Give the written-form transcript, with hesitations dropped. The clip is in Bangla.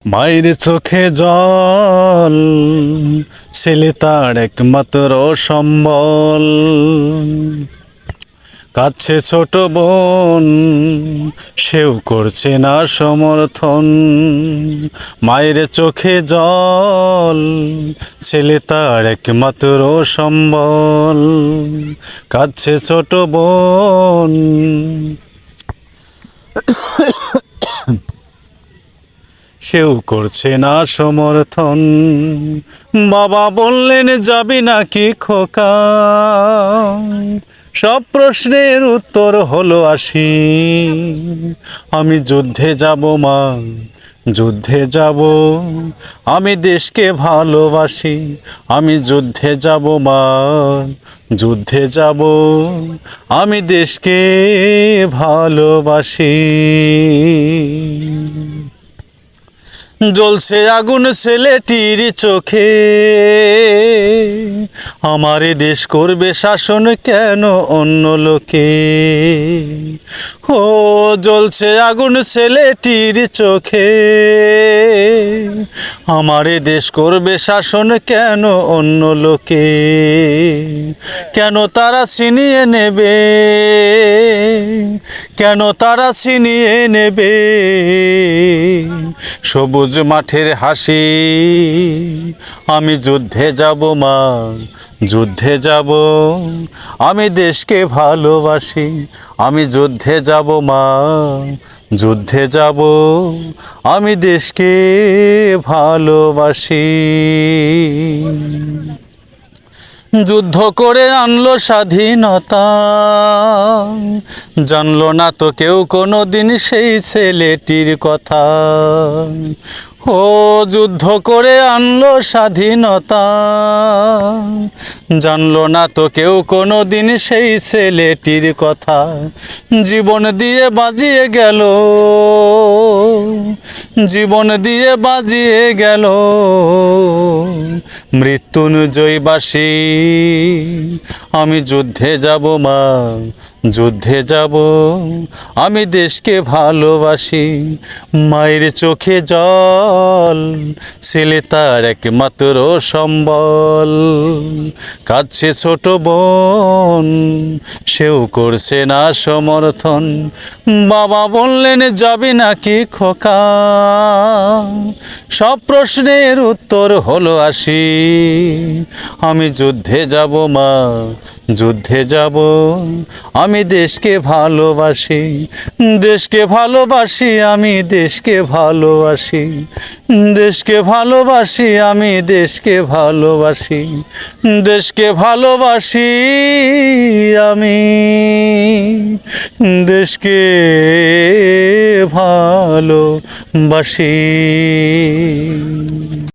মায়ের চোখে জল, ছেলে তার একমাত্র সম্বল। কাছে ছোট বোন, সেও করছে না সমর্থন। মায়ের চোখে জল, ছেলে তার একমাত্র সম্বল। কাছে ছোট বোন, সেও করছে না সমর্থন। বাবা বললেন, যাবি নাকি খোকা? সব প্রশ্নের উত্তর হলো আসি। আমি যুদ্ধে যাব মা, যুদ্ধে যাব। আমি দেশকে ভালোবাসি। আমি যুদ্ধে যাব মা, যুদ্ধে যাব। আমি দেশকে ভালোবাসি। জ্বলছে আগুন ছেলেটির চোখে, আমার দেশ করবে শাসন কেন অন্য লোকে? ও জ্বলছে আগুন ছেলেটির চোখে, আমার দেশ করবে শাসন কেন অন্য লোকে? কেন তারা ছিনিয়ে নেবে, কেন তারা ছিনিয়ে নেবে সবুজ মাঠের হাসি? আমি যুদ্ধে যাব মা, যুদ্ধে যাব। আমি দেশকে ভালোবাসি। আমি যুদ্ধে যাব মা, যুদ্ধে যাব। আমি দেশকে ভালোবাসি। যুদ্ধ করে আনলো স্বাধীনতা, জানলো না তো কেউ কোনো দিন সেই ছেলেটির কথা। ও যুদ্ধ করে আনলো স্বাধীনতা, জানলো না তো কেউ কোনো দিন সেই ছেলেটির কথা। জীবন দিয়ে বাজিয়ে গেল, জীবন দিয়ে বাজিয়ে গেল মৃত্যুঞ্জয় বাসী। আমি যুদ্ধে যাব মা, যুদ্ধে যাব। আমি দেশকে ভালোবাসি। মায়ের চোখে জল, ছেলে তার একমাত্র সম্বল। কাছে ছোট বোন, সেও করছে না সমর্থন। বাবা বললেন, যাবি নাকি খোকা? সব প্রশ্নের উত্তর হলো আসি। আমি যুদ্ধে যাব মা, যুদ্ধে যাব। আমি দেশকে ভালোবাসি। দেশকে ভালোবাসি, আমি দেশকে ভালোবাসি। দেশকে ভালোবাসি, আমি দেশকে ভালোবাসি। দেশকে ভালোবাসি, আমি দেশকে ভালোবাসি।